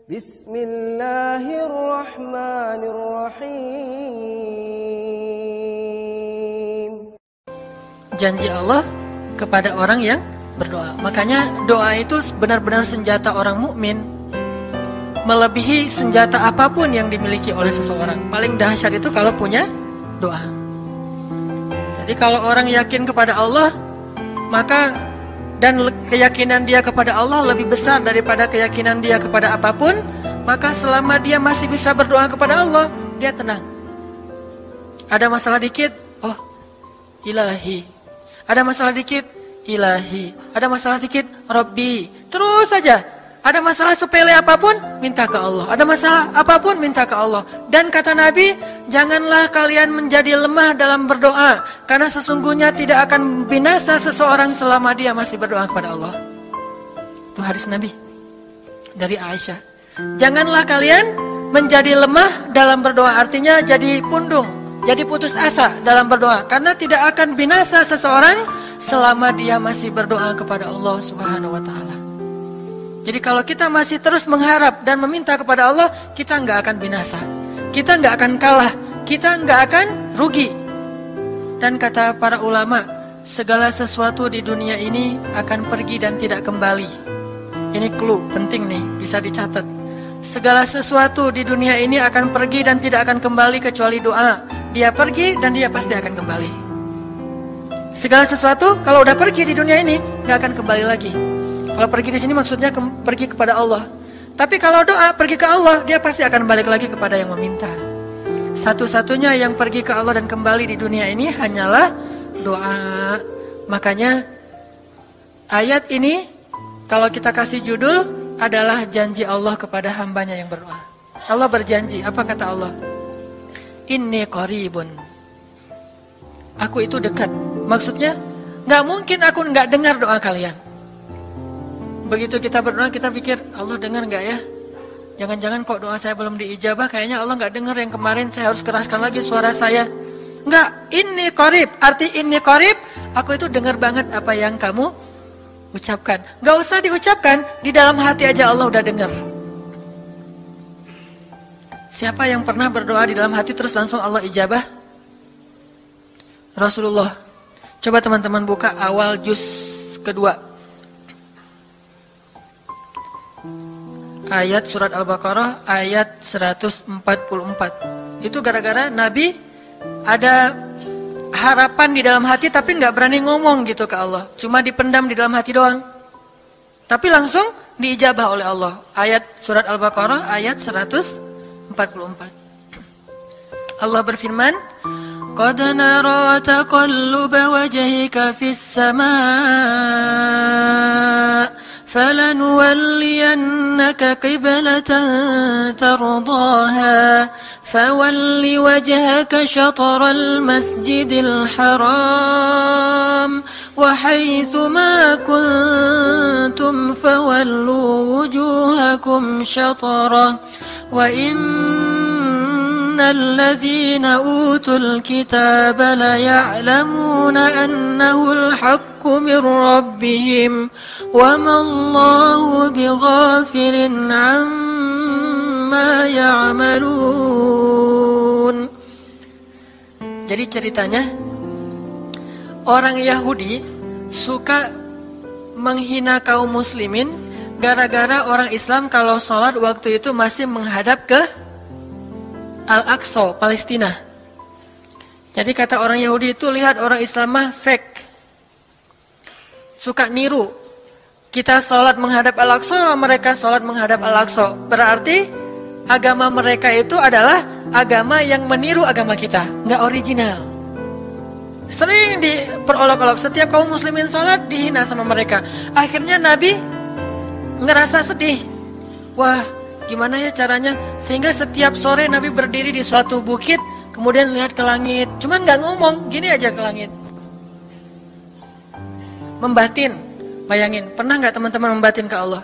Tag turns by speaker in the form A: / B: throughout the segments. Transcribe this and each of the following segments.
A: Bismillahirrahmanirrahim.
B: Janji Allah kepada orang yang berdoa. Makanya doa itu benar-benar senjata orang mukmin, melebihi senjata apapun yang dimiliki oleh seseorang. Paling dahsyat itu kalau punya doa. Jadi kalau orang yakin kepada Allah, maka dan keyakinan dia kepada Allah lebih besar daripada keyakinan dia kepada apapun, maka selama dia masih bisa berdoa kepada Allah, dia tenang. Ada masalah dikit, oh Ilahi. Ada masalah dikit, Ilahi. Ada masalah dikit, Rabbi. Terus saja. Ada masalah sepele apapun, minta ke Allah. Ada masalah apapun, minta ke Allah. Dan kata Nabi, janganlah kalian menjadi lemah dalam berdoa, karena sesungguhnya tidak akan binasa seseorang selama dia masih berdoa kepada Allah. Itu hadis Nabi dari Aisyah. Janganlah kalian menjadi lemah dalam berdoa, artinya jadi pundung, jadi putus asa dalam berdoa, karena tidak akan binasa seseorang selama dia masih berdoa kepada Allah Subhanahu wa Ta'ala. Jadi kalau kita masih terus mengharap dan meminta kepada Allah, kita nggak akan binasa, kita nggak akan kalah, kita nggak akan rugi. Dan kata para ulama, segala sesuatu di dunia ini akan pergi dan tidak kembali. Ini clue penting nih, bisa dicatat. Segala sesuatu di dunia ini akan pergi dan tidak akan kembali kecuali doa. Dia pergi dan dia pasti akan kembali. Segala sesuatu kalau udah pergi di dunia ini nggak akan kembali lagi. Kalau pergi di sini maksudnya pergi kepada Allah. Tapi kalau doa pergi ke Allah, dia pasti akan balik lagi kepada yang meminta. Satu-satunya yang pergi ke Allah dan kembali di dunia ini hanyalah doa. Makanya ayat ini kalau kita kasih judul adalah janji Allah kepada hambanya yang berdoa. Allah berjanji, apa kata Allah? Inni qaribun. Aku itu dekat. Maksudnya gak mungkin aku gak dengar doa kalian. Begitu kita berdoa, kita pikir, Allah dengar gak ya? Jangan-jangan kok doa saya belum diijabah, kayaknya Allah gak dengar yang kemarin, saya harus keraskan lagi suara saya. Enggak, ini qarib, arti ini qarib, aku itu dengar banget apa yang kamu ucapkan. Gak usah diucapkan, di dalam hati aja Allah udah dengar. Siapa yang pernah berdoa di dalam hati terus langsung Allah ijabah? Rasulullah. Coba teman-teman buka awal juz kedua. Ayat surat Al-Baqarah ayat 144. Itu gara-gara Nabi ada harapan di dalam hati tapi gak berani ngomong gitu ke Allah. Cuma dipendam di dalam hati doang. Tapi langsung diijabah oleh Allah. Ayat surat Al-Baqarah ayat 144. Allah berfirman, Qad nara taqalluba wajhika fis samaa فَلَنُوَلِّيَنَّكَ قِبْلَةً تَرْضَاهَا فَوَلِّ وَجْهَكَ شَطْرَ الْمَسْجِدِ الْحَرَامِ وَحَيْثُ مَا كُنْتُمْ فَوَلُّوا وُجُوهَكُمْ شَطْرَهُ وَإِنَّ الَّذِينَ أُوتُوا الْكِتَابَ لَيَعْلَمُونَ أَنَّهُ الْحَقُّ مِنْ رَبِّهِمْ وَمَا اللَّهُ بِغَافِلٍ عَمَّا يَعْمَلُونَ. Jadi ceritanya, orang Yahudi suka menghina kaum muslimin gara-gara orang Islam kalau sholat waktu itu masih menghadap ke Al-Aqsa, Palestina. Jadi kata orang Yahudi itu, lihat orang Islam mah fake, suka niru. Kita sholat menghadap Al-Aqsa, mereka sholat menghadap Al-Aqsa. Berarti agama mereka itu adalah agama yang meniru agama kita, nggak original. Sering diperolok-olok, setiap kaum muslimin sholat dihina sama mereka. Akhirnya Nabi ngerasa sedih. Wah, gimana ya caranya? Sehingga setiap sore Nabi berdiri di suatu bukit, kemudian lihat ke langit. Cuman nggak ngomong, gini aja ke langit. Membatin, bayangin. Pernah nggak teman-teman membatin ke Allah?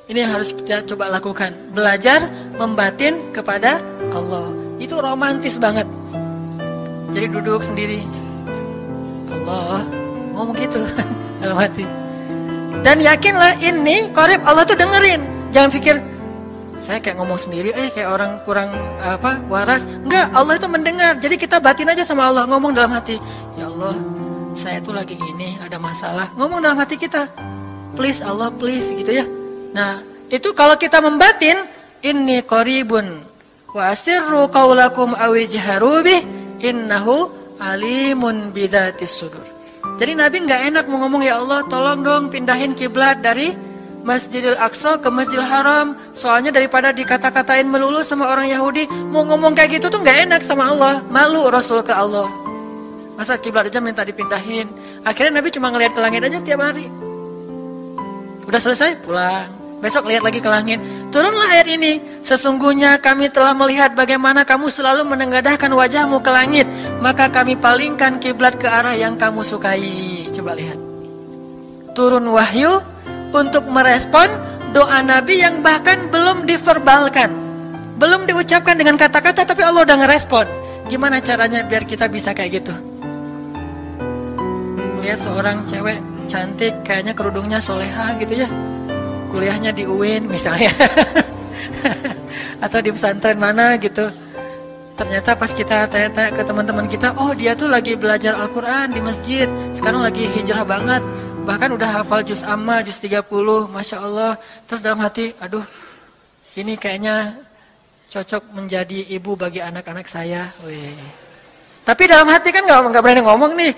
B: Ini yang harus kita coba lakukan. Belajar membatin kepada Allah. Itu romantis banget. Jadi duduk sendiri. Allah, ngomong gitu dalam hati. Dan yakinlah ini qarib, Allah tuh dengerin. Jangan pikir saya kayak ngomong sendiri, kayak orang kurang waras. Enggak, Allah itu mendengar. Jadi kita batin aja sama Allah, ngomong dalam hati, ya Allah, saya tuh lagi gini, ada masalah. Ngomong dalam hati kita, please Allah, please, gitu ya. Nah, itu kalau kita membatin, inni qaribun wa asirru qaulakum aw ijharu bih innahu alimun bidzatis sudur. Jadi Nabi nggak enak mau ngomong, ya Allah, tolong dong pindahin kiblat dari Masjidil Aqsa ke Masjidil Haram. Soalnya daripada dikata-katain melulu sama orang Yahudi, mau ngomong kayak gitu tuh nggak enak sama Allah. Malu Rasul ke Allah. Masa kiblat aja minta dipindahin. Akhirnya Nabi cuma ngelihat ke langit aja tiap hari. Udah selesai, pulang. Besok lihat lagi ke langit. Turunlah ayat ini. Sesungguhnya kami telah melihat bagaimana kamu selalu menengadahkan wajahmu ke langit. Maka kami palingkan kiblat ke arah yang kamu sukai. Coba lihat. Turun wahyu untuk merespon doa Nabi yang bahkan belum diverbalkan. Belum diucapkan dengan kata-kata, tapi Allah udah ngerespon. Gimana caranya biar kita bisa kayak gitu? Lihat seorang cewek cantik, kayaknya kerudungnya soleha gitu ya. Kuliahnya di UIN misalnya. Atau di pesantren mana gitu. Ternyata pas kita tanya-tanya ke teman-teman kita, oh dia tuh lagi belajar Al-Quran di masjid. Sekarang lagi hijrah banget. Bahkan udah hafal juz amma, juz 30, Masya Allah. Terus dalam hati, aduh, ini kayaknya cocok menjadi ibu bagi anak-anak saya. Wih. Tapi dalam hati kan gak berani ngomong nih.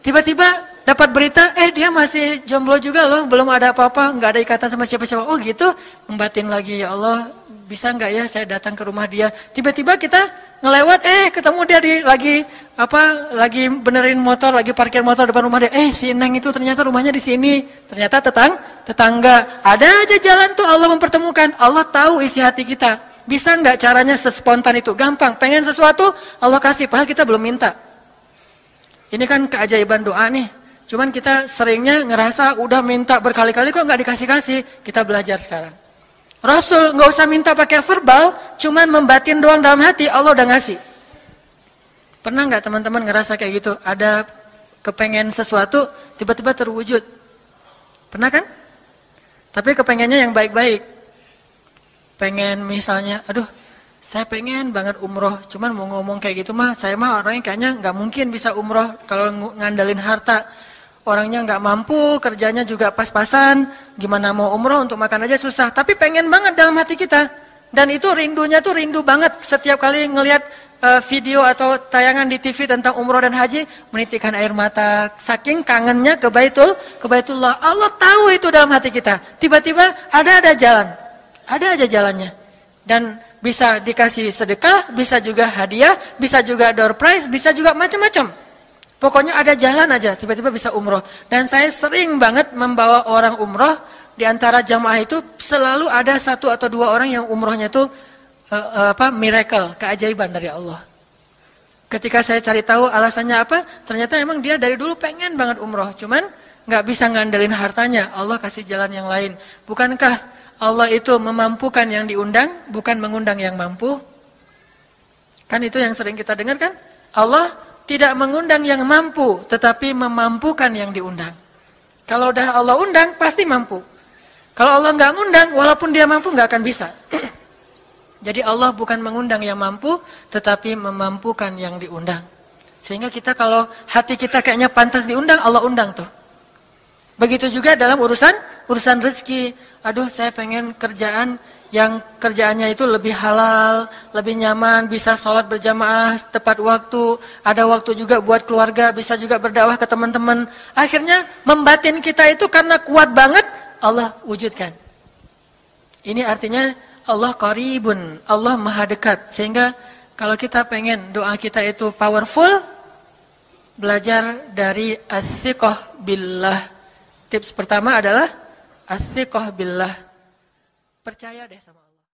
B: Tiba-tiba dapat berita, dia masih jomblo juga loh, belum ada apa-apa, gak ada ikatan sama siapa-siapa. Oh gitu, membatin lagi, ya Allah, bisa gak ya saya datang ke rumah dia. Tiba-tiba kita ngelewat, ketemu dia lagi benerin motor, lagi parkir motor depan rumah dia. Si Neng itu ternyata rumahnya di sini. Ternyata tetangga. Ada aja jalan tuh Allah mempertemukan. Allah tahu isi hati kita. Bisa nggak caranya sespontan itu? Gampang. Pengen sesuatu, Allah kasih. Padahal kita belum minta. Ini kan keajaiban doa nih. Cuman kita seringnya ngerasa udah minta berkali-kali kok nggak dikasih-kasih. Kita belajar sekarang. Rasul nggak usah minta pakai verbal, cuman membatin doang dalam hati, Allah udah ngasih. Pernah nggak teman-teman ngerasa kayak gitu? Ada kepengen sesuatu, tiba-tiba terwujud. Pernah kan? Tapi kepengennya yang baik-baik. Pengen misalnya, aduh, saya pengen banget umroh. Cuman mau ngomong kayak gitu mah, saya mah orangnya kayaknya nggak mungkin bisa umroh kalau ngandalin harta. Orangnya nggak mampu, kerjanya juga pas-pasan, gimana mau umroh untuk makan aja susah. Tapi pengen banget dalam hati kita. Dan itu rindunya tuh rindu banget. Setiap kali ngelihat video atau tayangan di TV tentang umroh dan haji, menitikkan air mata. Saking kangennya ke Baitullah. Allah tahu itu dalam hati kita. Tiba-tiba ada jalan. Ada aja jalannya. Dan bisa dikasih sedekah, bisa juga hadiah, bisa juga door prize, bisa juga macam-macam. Pokoknya ada jalan aja, tiba-tiba bisa umroh. Dan saya sering banget membawa orang umroh. Di antara jamaah itu selalu ada 1 atau 2 orang yang umrohnya itu miracle, keajaiban dari Allah. Ketika saya cari tahu alasannya apa, ternyata emang dia dari dulu pengen banget umroh. Cuman gak bisa ngandelin hartanya, Allah kasih jalan yang lain. Bukankah Allah itu memampukan yang diundang, bukan mengundang yang mampu? Kan itu yang sering kita dengar kan? Allah tidak mengundang yang mampu, tetapi memampukan yang diundang. Kalau udah Allah undang, pasti mampu. Kalau Allah nggak ngundang, walaupun dia mampu nggak akan bisa. Jadi Allah bukan mengundang yang mampu, tetapi memampukan yang diundang. Sehingga kita kalau hati kita kayaknya pantas diundang, Allah undang tuh. Begitu juga dalam urusan rezeki. Aduh, saya pengen kerjaan yang kerjaannya itu lebih halal, lebih nyaman, bisa sholat berjamaah tepat waktu, ada waktu juga buat keluarga, bisa juga berdakwah ke teman-teman. Akhirnya membatin kita itu karena kuat banget, Allah wujudkan. Ini artinya Allah qaribun, Allah maha dekat. Sehingga kalau kita pengen doa kita itu powerful, belajar dari as-siqah billah. Tips pertama adalah as-siqah billah. Percaya deh sama Allah.